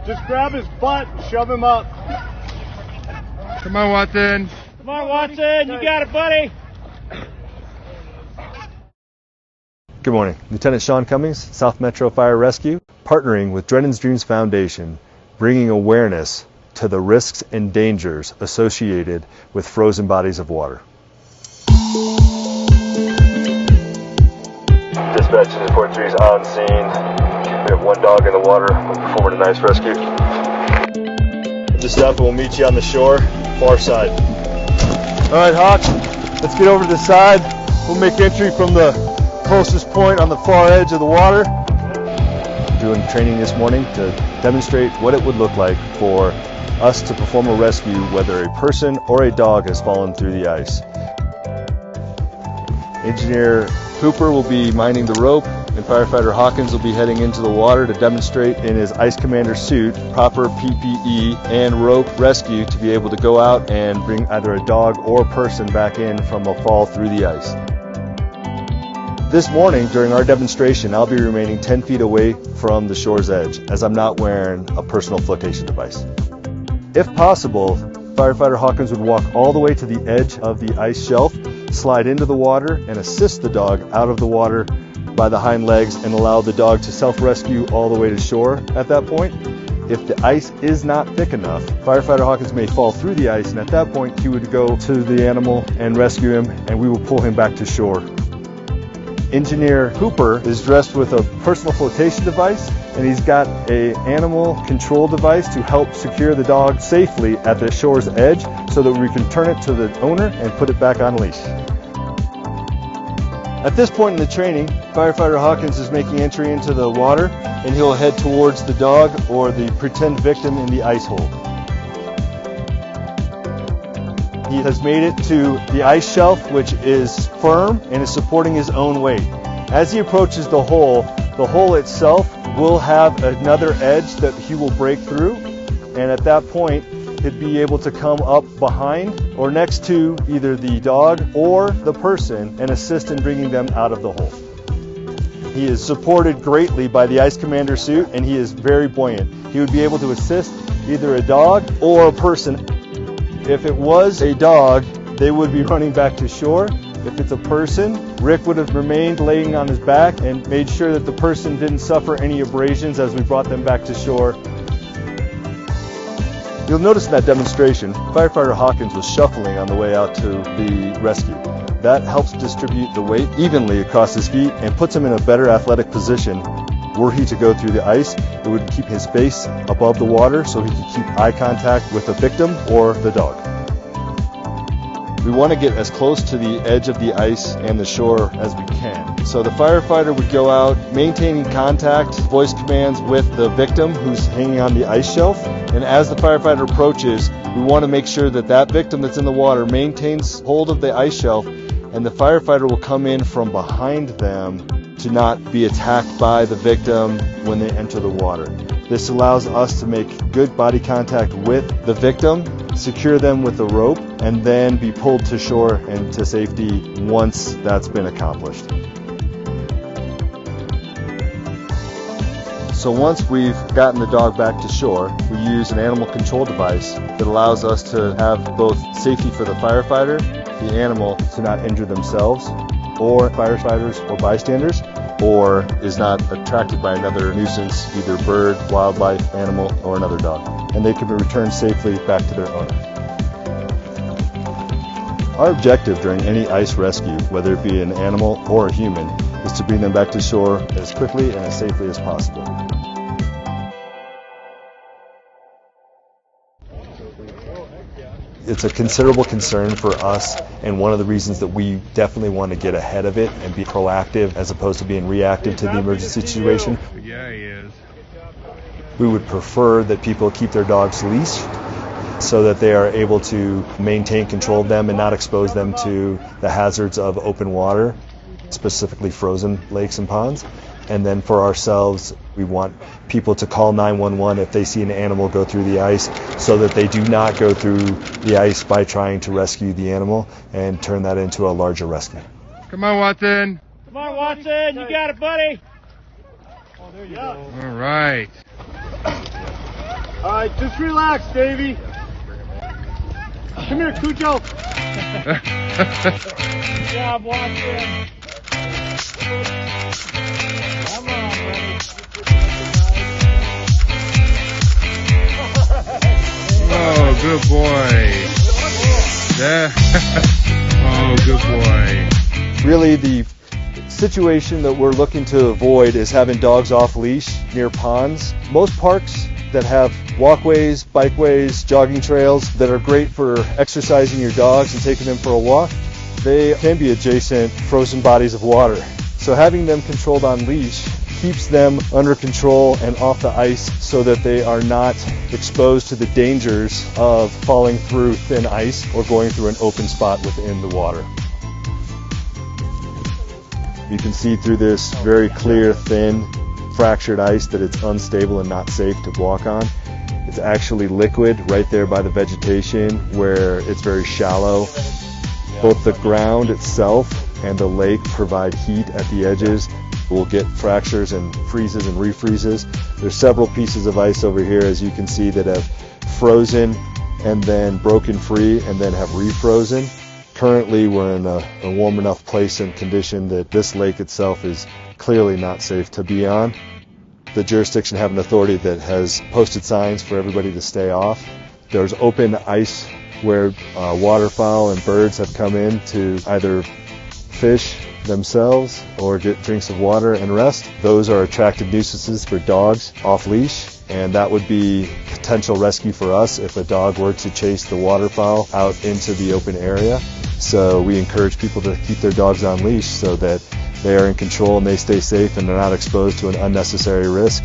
Just grab his butt and shove him up. Come on, Watson. Come on, Watson. You got it, buddy. Good morning. Lieutenant Sean Cummings, South Metro Fire Rescue, partnering with Drenan's Dreams Foundation, bringing awareness to the risks and dangers associated with frozen bodies of water. Dispatch to Port 3 is on scene. We have one dog in the water. We're performing an ice rescue. Just up and we'll meet you on the shore, far side. All right, Hawk, let's get over to the side. We'll make entry from the closest point on the far edge of the water. Doing training this morning to demonstrate what it would look like for us to perform a rescue whether a person or a dog has fallen through the ice. Engineer Cooper will be minding the rope, and Firefighter Hawkins will be heading into the water to demonstrate in his Ice Commander suit proper PPE and rope rescue to be able to go out and bring either a dog or person back in from a fall through the ice. This morning during our demonstration, I'll be remaining 10 feet away from the shore's edge as I'm not wearing a personal flotation device. If possible, Firefighter Hawkins would walk all the way to the edge of the ice shelf, slide into the water, and assist the dog out of the water by the hind legs and allow the dog to self-rescue all the way to shore at that point. If the ice is not thick enough, Firefighter Hawkins may fall through the ice, and at that point he would go to the animal and rescue him, and we will pull him back to shore. Engineer Cooper is dressed with a personal flotation device, and he's got an animal control device to help secure the dog safely at the shore's edge so that we can turn it to the owner and put it back on leash. At this point in the training, Firefighter Hawkins is making entry into the water, and he'll head towards the dog or the pretend victim in the ice hole. He has made it to the ice shelf, which is firm and is supporting his own weight. As he approaches the hole itself will have another edge that he will break through, and at that point he'd be able to come up behind or next to either the dog or the person and assist in bringing them out of the hole. He is supported greatly by the Ice Commander suit, and he is very buoyant. He would be able to assist either a dog or a person. If it was a dog, they would be running back to shore. If it's a person, Rick would have remained laying on his back and made sure that the person didn't suffer any abrasions as we brought them back to shore. You'll notice in that demonstration, Firefighter Hawkins was shuffling on the way out to the rescue. That helps distribute the weight evenly across his feet and puts him in a better athletic position. Were he to go through the ice, it would keep his face above the water so he could keep eye contact with the victim or the dog. We want to get as close to the edge of the ice and the shore as we can. So the firefighter would go out maintaining contact, voice commands with the victim who's hanging on the ice shelf. And as the firefighter approaches, we want to make sure that that victim that's in the water maintains hold of the ice shelf, and the firefighter will come in from behind them to not be attacked by the victim when they enter the water. This allows us to make good body contact with the victim, secure them with the rope, and then be pulled to shore and to safety once that's been accomplished. So once we've gotten the dog back to shore, we use an animal control device that allows us to have both safety for the firefighter, the animal to not injure themselves, or firefighters or bystanders, or is not attracted by another nuisance, either bird, wildlife, animal, or another dog. And they can be returned safely back to their owner. Our objective during any ice rescue, whether it be an animal or a human, is to bring them back to shore as quickly and as safely as possible. It's a considerable concern for us, and one of the reasons that we definitely want to get ahead of it and be proactive as opposed to being reactive to the emergency situation. Yeah, he is. We would prefer that people keep their dogs leashed so that they are able to maintain control of them and not expose them to the hazards of open water, specifically frozen lakes and ponds. And then for ourselves, we want people to call 911 if they see an animal go through the ice so that they do not go through the ice by trying to rescue the animal and turn that into a larger rescue. Come on, Watson. Come on, Watson. You got it, buddy. Oh, there you go. All right. All right, just relax, Davey. Come here, Cujo. Good job, Watson. Come on, buddy. Oh, good boy. Yeah. Oh, good boy. Really, the situation that we're looking to avoid is having dogs off leash near ponds. Most parks that have walkways, bikeways, jogging trails that are great for exercising your dogs and taking them for a walk, they can be adjacent frozen bodies of water. So having them controlled on leash keeps them under control and off the ice so that they are not exposed to the dangers of falling through thin ice or going through an open spot within the water. You can see through this very clear, thin, fractured ice that it's unstable and not safe to walk on. It's actually liquid right there by the vegetation where it's very shallow. Both the ground itself and the lake provide heat at the edges. We'll get fractures and freezes and refreezes. There's several pieces of ice over here, as you can see, that have frozen and then broken free and then have refrozen. Currently, we're in a warm enough place and condition that this lake itself is clearly not safe to be on. The jurisdiction have an authority that has posted signs for everybody to stay off. There's open ice where waterfowl and birds have come in to either fish themselves or get drinks of water and rest. Those are attractive nuisances for dogs off leash, and that would be potential rescue for us if a dog were to chase the waterfowl out into the open area. So we encourage people to keep their dogs on leash so that they are in control and they stay safe and they're not exposed to an unnecessary risk.